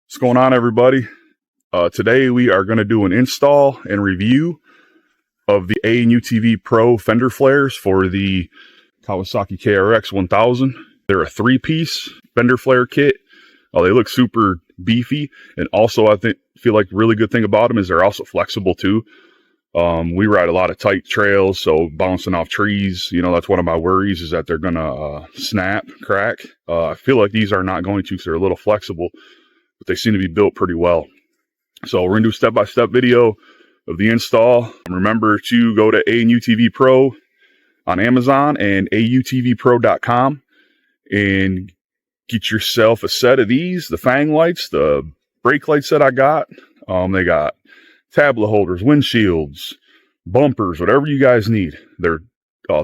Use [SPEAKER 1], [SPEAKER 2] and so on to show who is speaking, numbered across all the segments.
[SPEAKER 1] What's going on, everybody? Today we are going to do an install and review of the UTV PRO fender flares for the Kawasaki KRX 1000. They're a three-piece fender flare kit. They look super beefy, and also I feel like the really good thing about them is they're also flexible too. We ride a lot of tight trails, so bouncing off trees, that's one of my worries, is that they're gonna snap, crack. I feel like these are not going to, because they're a little flexible, but they seem to be built pretty well. So we're gonna do a step-by-step video of the install. Remember to go to UTV PRO on Amazon and autvpro.com and get yourself a set of these, the fang lights, the brake lights that I got. They got tablet holders, windshields, bumpers, whatever you guys need. They're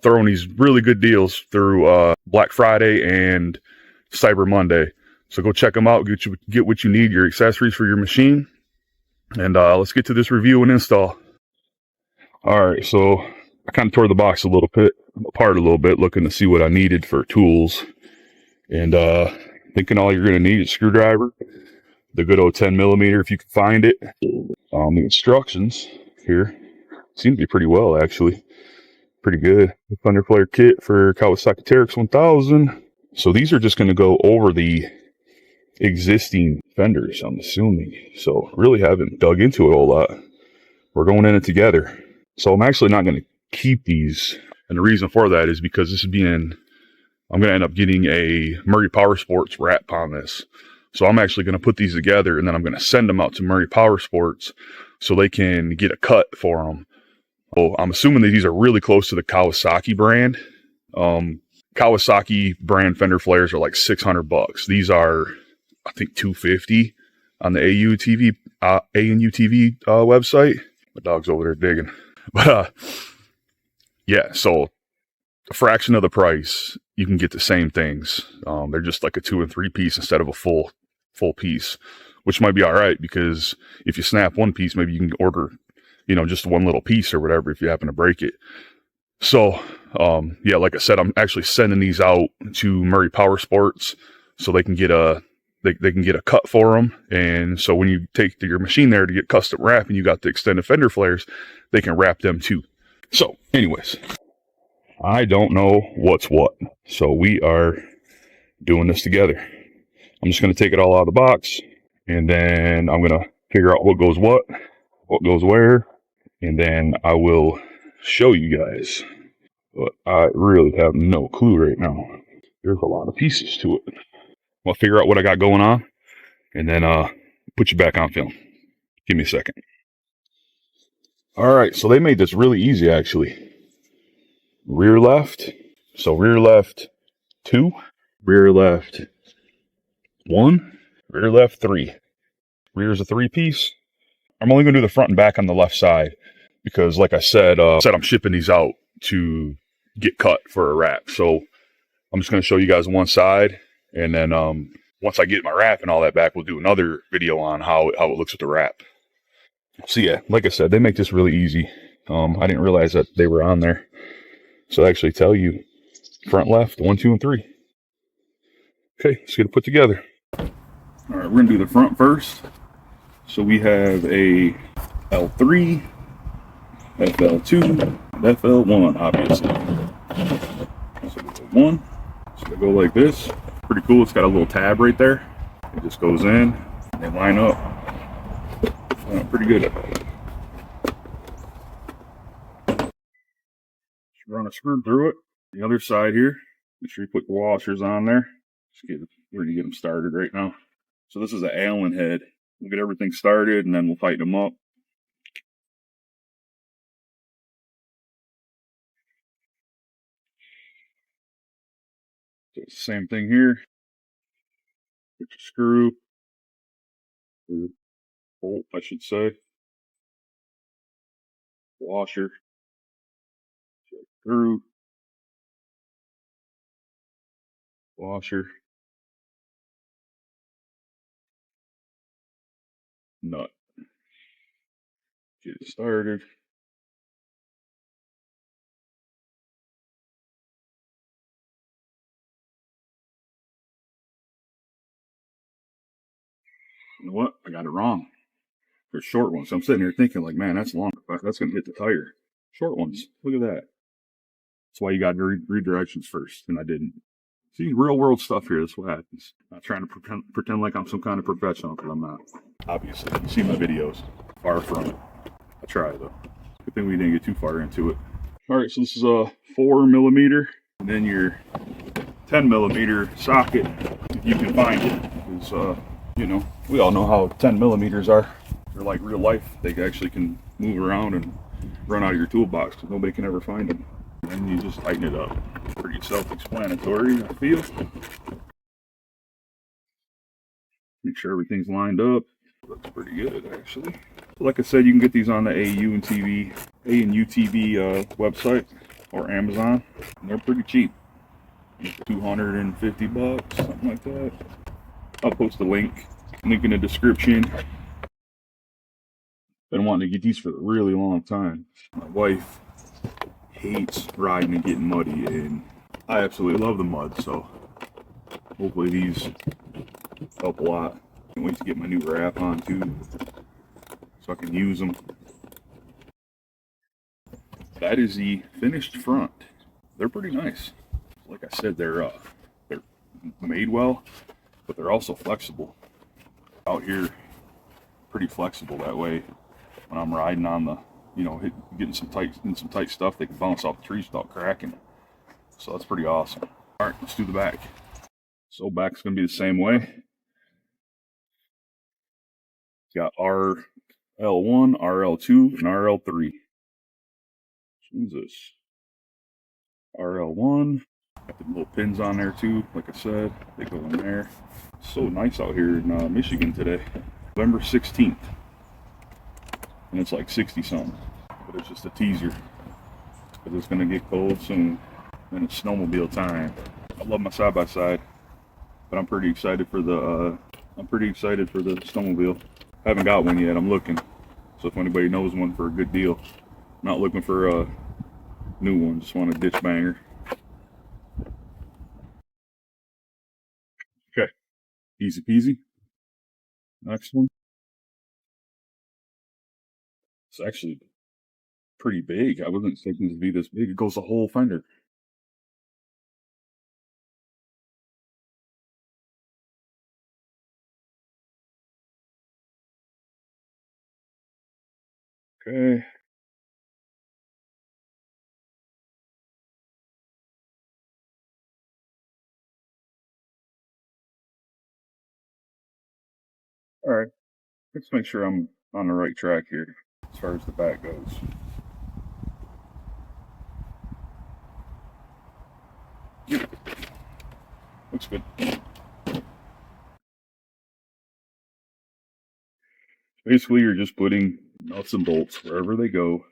[SPEAKER 1] throwing these really good deals through Black Friday and Cyber Monday. So go check them out, get what you need, your accessories for your machine. And let's get to this review and install. All right, so I kind of tore the box apart a little bit, looking to see what I needed for tools. And thinking all you're going to need is a screwdriver, the good old 10 millimeter if you can find it. The instructions here seem to be pretty well, actually. Pretty good. The fender flare kit for Kawasaki KRX 1000. So these are just going to go over the existing fenders, I'm assuming. So really haven't dug into it a whole lot. We're going in it together. So I'm actually not going to keep these. And the reason for that is because I'm going to end up getting a Murray Power Sports wrap on this. So I'm actually going to put these together, and then I'm going to send them out to Murray Power Sports so they can get a cut for them. Oh, I'm assuming that these are really close to the Kawasaki brand. Kawasaki brand fender flares are like $600. These are, I think, $250 on the AUTV website. My dog's over there digging. But yeah, so a fraction of the price, you can get the same things. They're just like a 2 and 3 piece instead of a full piece, which might be all right, because if you snap one piece, maybe you can order, just one little piece or whatever if you happen to break it. So, yeah, like I said, I'm actually sending these out to Murray Power Sports so they can get they can get a cut for them. And so when you take your machine there to get custom wrap and you got the extended fender flares, they can wrap them too. So anyways, I don't know what's what. So we are doing this together. I'm just going to take it all out of the box, and then I'm going to figure out what goes goes where, and then I will show you guys. But I really have no clue right now. There's a lot of pieces to it. I'll figure out what I got going on, and then put you back on film. Give me a second. All right, so they made this really easy, actually. Rear left. So rear left 2, rear left 1, rear left 3. Rear is a 3-piece. I'm only going to do the front and back on the left side because, like I said, I'm shipping these out to get cut for a wrap. So I'm just going to show you guys one side, and then once I get my wrap and all that back, we'll do another video on how it looks with the wrap. So yeah, like I said, they make this really easy. I didn't realize that they were on there. So they actually tell you front left 1, 2, and 3. Okay, let's get it put together. All right, we're going to do the front first. So we have a L3, FL2, and FL1, obviously. So we put 1. So they go like this. Pretty cool. It's got a little tab right there. It just goes in. They line up. Pretty good at that. Just run a screw through it. The other side here. Make sure you put the washers on there. We're going to get them started right now. So this is an Allen head. We'll get everything started, and then we'll tighten them up. So it's the same thing here. Get your screw, or bolt, I should say. Washer. Screw. Washer. Nut. Get it started. You know what? I got it wrong. They're short ones. So I'm sitting here thinking like, man, that's long. That's going to hit the tire. Short ones. Look at that. That's why you got to read directions first. And I didn't. See, real world stuff here. That's what happens. Not trying to pretend like I'm some kind of professional, because I'm not. Obviously, you see my videos. Far from it. I try though. Good thing we didn't get too far into it. All right, so this is a 4mm, and then your 10mm socket, if you can find it, is you know, we all know how 10mm are. They're like real life. They actually can move around and run out of your toolbox because nobody can ever find them. And you just tighten it up. Pretty self-explanatory, I feel. Make sure everything's lined up. Looks pretty good, actually. Like I said, you can get these on the AU and UTV website or Amazon. And they're pretty cheap. $250, something like that. I'll post a link in the description. Been wanting to get these for a really long time. My wife hates riding and getting muddy, and I absolutely love the mud, so hopefully these help a lot. Can't wait to get my new wrap on too, so I can use them. That is the finished front. They're pretty nice. Like I said, they're made well, but they're also flexible. Out here, pretty flexible that way. When I'm riding on the, you know, getting some tight stuff, they can bounce off the trees without cracking. So that's pretty awesome. All right, let's do the back. So back's gonna be the same way. Got RL1, RL2, and RL3. Jesus. RL1. Got the little pins on there too, like I said. They go in there. It's so nice out here in Michigan today. November 16th. And it's like 60 something. But it's just a teaser. Because it's gonna get cold soon. And it's snowmobile time. I love my side-by-side. But I'm pretty excited for the snowmobile. I haven't got one yet, I'm looking. So if anybody knows one for a good deal. Not looking for a new one, just want a ditch banger. Okay, easy peasy. Next one. It's actually pretty big. I wasn't expecting it to be this big. It goes the whole fender. Okay. All right. Let's make sure I'm on the right track here as far as the back goes. Yeah. Looks good. Basically, you're just putting nuts and bolts wherever they go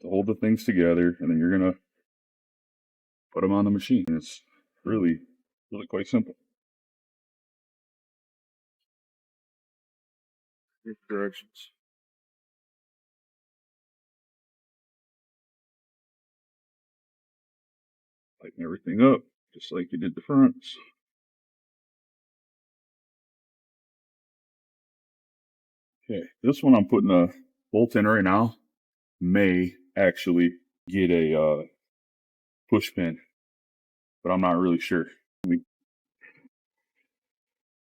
[SPEAKER 1] to hold the things together, and then you're gonna put them on the machine. It's really quite simple. Here's the directions. Tighten everything up, just like you did the fronts. Okay, this one I'm putting a bolt in right now. May actually get a push pin, but I'm not really sure.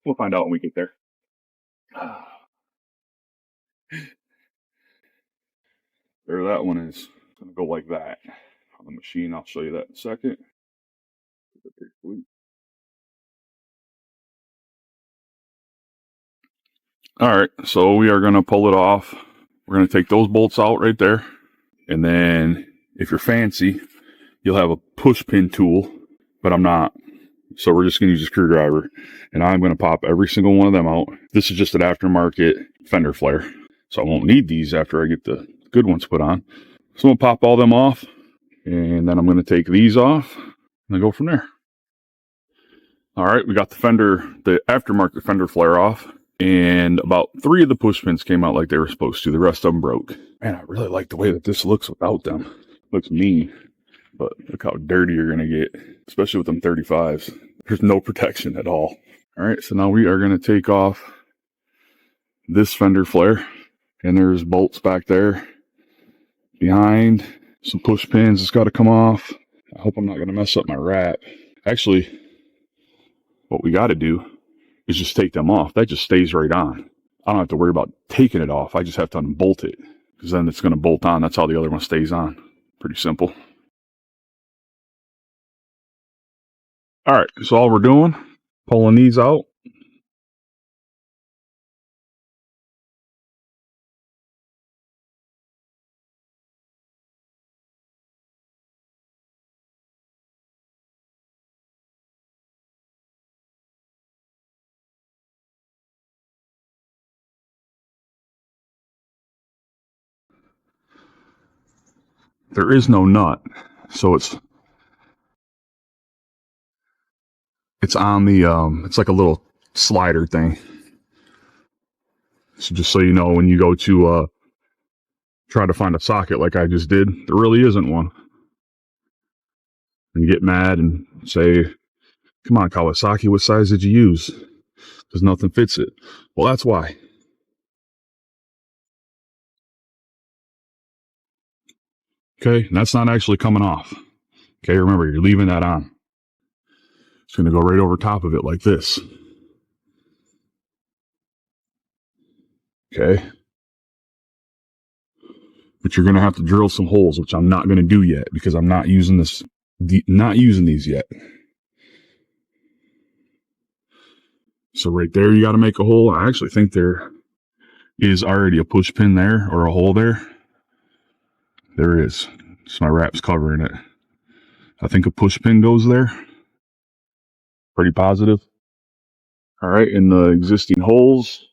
[SPEAKER 1] We'll find out when we get there. There that one is. It's gonna go like that on the machine. I'll show you that in a second. All right, so we are gonna pull it off. We're gonna take those bolts out right there, and then if you're fancy, you'll have a push pin tool, but I'm not. So we're just gonna use a screwdriver, and I'm gonna pop every single one of them out. This is just an aftermarket fender flare, so I won't need these after I get the good ones put on. So I'm gonna pop all them off, and then I'm gonna take these off, and go from there. All right, we got the aftermarket fender flare off, and about 3 of the push pins came out like they were supposed to. The rest of them broke. Man, I really like the way that this looks without them. Looks mean, but look how dirty you're gonna get, especially with them 35s. There's no protection at all. All right, so now we are gonna take off this fender flare, and there's bolts back there behind, some push pins that's got to come off. I hope I'm not going to mess up my wrap. Actually, what we got to do is just take them off. That just stays right on. I don't have to worry about taking it off. I just have to unbolt it, because then it's going to bolt on. That's how the other one stays on. Pretty simple. All right, so all we're doing, pulling these out. There is no nut, so it's on the it's like a little slider thing. So just so you know, when you go to try to find a socket like I just did, there really isn't one. And you get mad and say, come on, Kawasaki, what size did you use? Because nothing fits it. Well, that's why. Okay, and that's not actually coming off. Okay, remember, you're leaving that on. It's going to go right over top of it like this. Okay. But you're going to have to drill some holes, which I'm not going to do yet because I'm not using these yet. So right there, you got to make a hole. I actually think there is already a push pin there, or a hole there. There is. So my wrap's covering it. I think a push pin goes there. Pretty positive. All right, in the existing holes,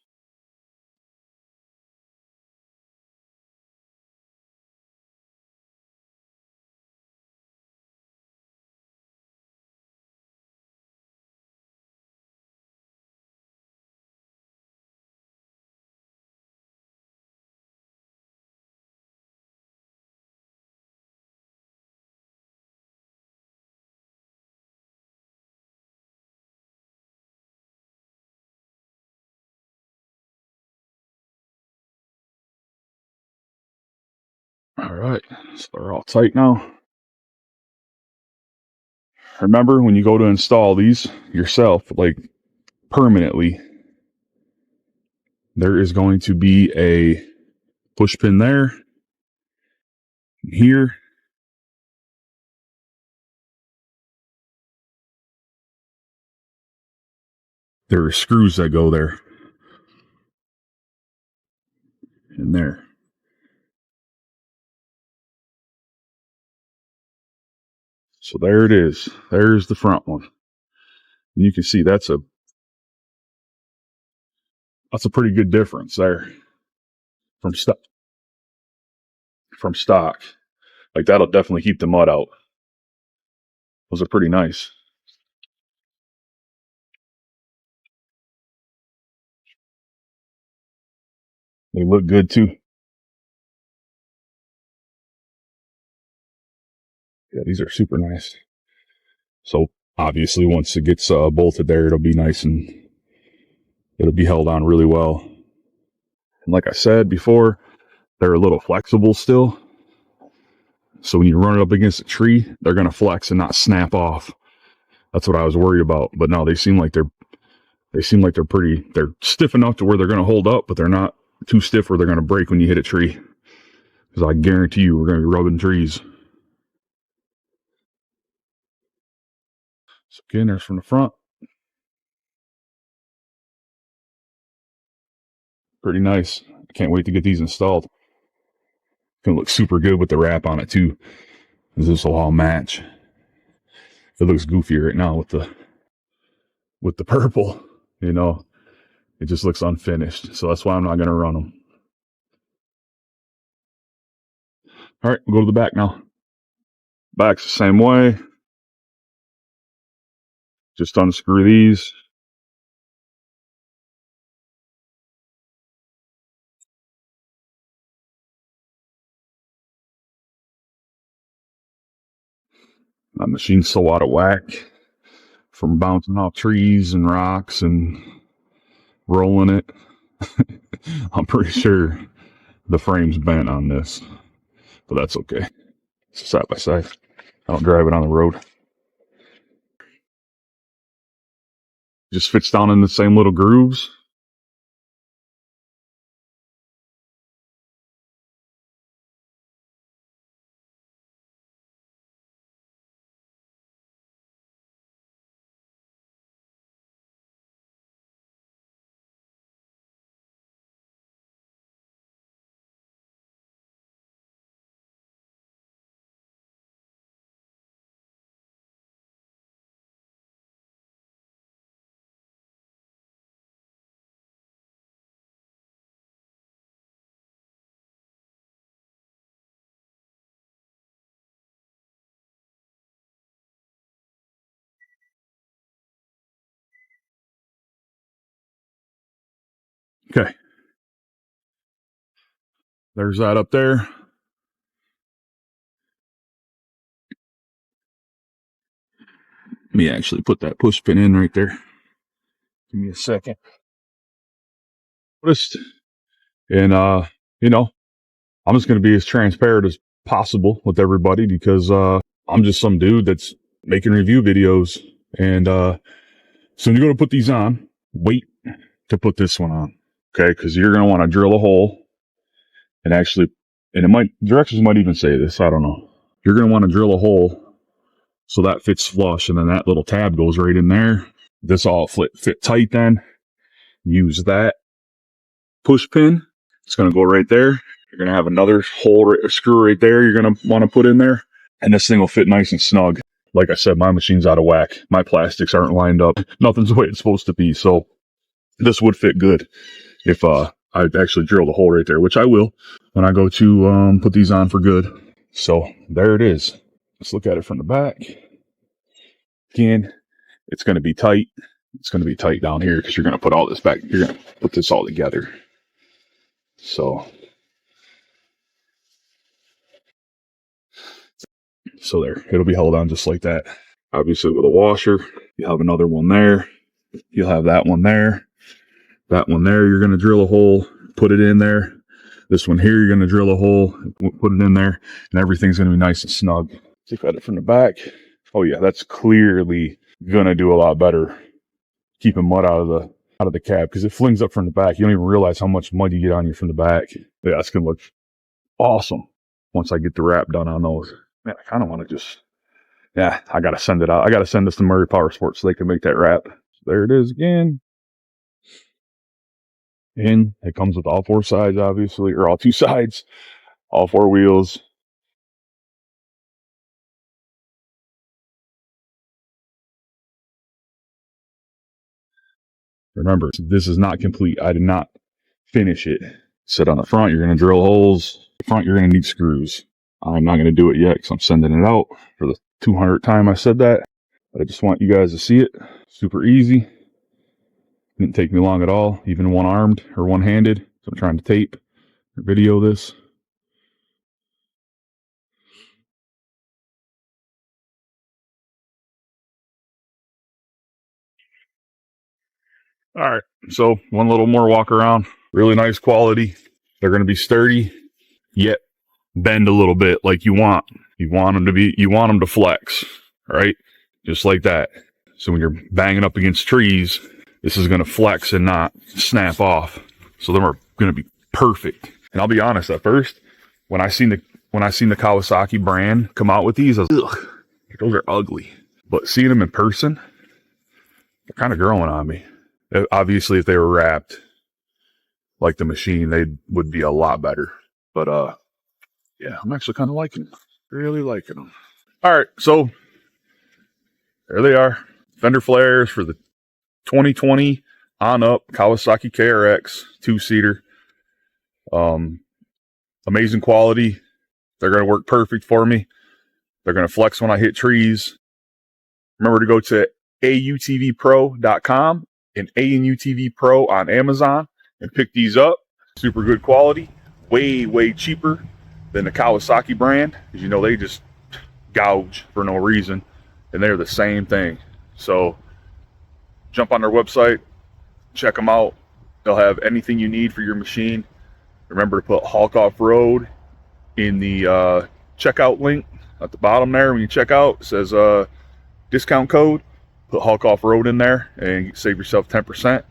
[SPEAKER 1] all right, so they're all tight now. Remember, when you go to install these yourself, like permanently, there is going to be a push pin there, here, there are screws that go there, and there. So there it is. There's the front one. And you can see that's a pretty good difference there from stock. Like, that'll definitely keep the mud out. Those are pretty nice. They look good too. Yeah, these are super nice. So obviously, once it gets bolted there, it'll be nice and it'll be held on really well. And like I said before, they're a little flexible still. So when you run it up against a tree, they're going to flex and not snap off. That's what I was worried about. But no, they seem like they're stiff enough to where they're going to hold up, but they're not too stiff where they're going to break when you hit a tree. Because I guarantee you, we're going to be rubbing trees. So again, there's from the front. Pretty nice. I can't wait to get these installed. It's going to look super good with the wrap on it too. This will all match. It looks goofy right now with the purple, you know. It just looks unfinished. So that's why I'm not going to run them. All right, we'll go to the back now. Back's the same way. Just unscrew these. My machine's so out of whack from bouncing off trees and rocks and rolling it. I'm pretty sure the frame's bent on this, but that's okay. It's side by side. I don't drive it on the road. Just fits down in the same little grooves. Okay. There's that up there. Let me actually put that push pin in right there. Give me a second. And, you know, I'm just going to be as transparent as possible with everybody because, I'm just some dude that's making review videos. And, so when you go to put these on, wait to put this one on. Okay. Cause you're going to want to drill a hole and actually, and directions might even say this. I don't know. You're going to want to drill a hole so that fits flush. And then that little tab goes right in there. This all fit tight then. Use that push pin. It's going to go right there. You're going to have another hole, screw right there you're going to want to put in there. And this thing will fit nice and snug. Like I said, my machine's out of whack. My plastics aren't lined up. Nothing's the way it's supposed to be. So this would fit good if I actually drilled a hole right there, which I will when I go to put these on for good. So there it is. Let's look at it from the back. Again, it's going to be tight. It's going to be tight down here because you're going to put all this back. You're going to put this all together. So there, it'll be held on just like that. Obviously with a washer, you have another one there. You'll have that one there. That one there, you're going to drill a hole, put it in there. This one here, you're going to drill a hole, put it in there, and everything's going to be nice and snug. Look at it from the back. Oh yeah, that's clearly going to do a lot better keeping mud out of the cab because it flings up from the back. You don't even realize how much mud you get on you from the back. Yeah, it's going to look awesome once I get the wrap done on those. Man, I kind of want to just, yeah, I got to send it out. I got to send this to Murray Power Sports so they can make that wrap. So there it is again. And it comes with all four sides, obviously, or all two sides, all four wheels. Remember, this is not complete. I did not finish it. Said on the front, you're going to drill holes. The front, you're going to need screws. I'm not going to do it yet because I'm sending it out for the 200th time I said that. But I just want you guys to see it. Super easy. Didn't take me long at all, even one-armed or one-handed. So I'm trying to tape or video this. All right, so one little more walk around. Really nice quality. They're going to be sturdy, yet bend a little bit like you want. You want them to flex, right? Just like that. So when you're banging up against trees, this is going to flex and not snap off. So then we're going to be perfect. And I'll be honest, at first, when I seen the Kawasaki brand come out with these, I was like, ugh, those are ugly. But seeing them in person, they're kind of growing on me. Obviously, if they were wrapped like the machine, they would be a lot better. But yeah, I'm actually kind of liking them. Really liking them. All right, so there they are. Fender flares for the 2020 on up Kawasaki KRX 2-seater. Amazing quality. They're going to work perfect for me. They're going to flex when I hit trees. Remember to go to UTVPRO.com and UTV Pro on Amazon and pick these up. Super good quality. Way, way cheaper than the Kawasaki brand. Because, you know, they just gouge for no reason. And they're the same thing. So jump on their website. Check them out. They'll have anything you need for your machine. Remember to put Hulk Offroad in the checkout link at the bottom there. When you check out, it says discount code. Put Hulk Offroad in there and save yourself 10%.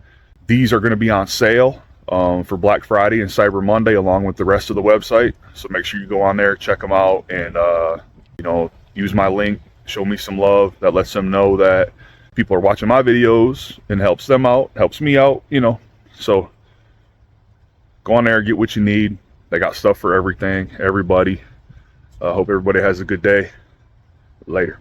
[SPEAKER 1] These are going to be on sale for Black Friday and Cyber Monday, along with the rest of the website. So make sure you go on there, check them out, and you know, use my link. Show me some love. That lets them know that people are watching my videos and helps them out, helps me out, you know. So go on there, get what you need. They got stuff for everything, everybody. Hope everybody has a good day. Later.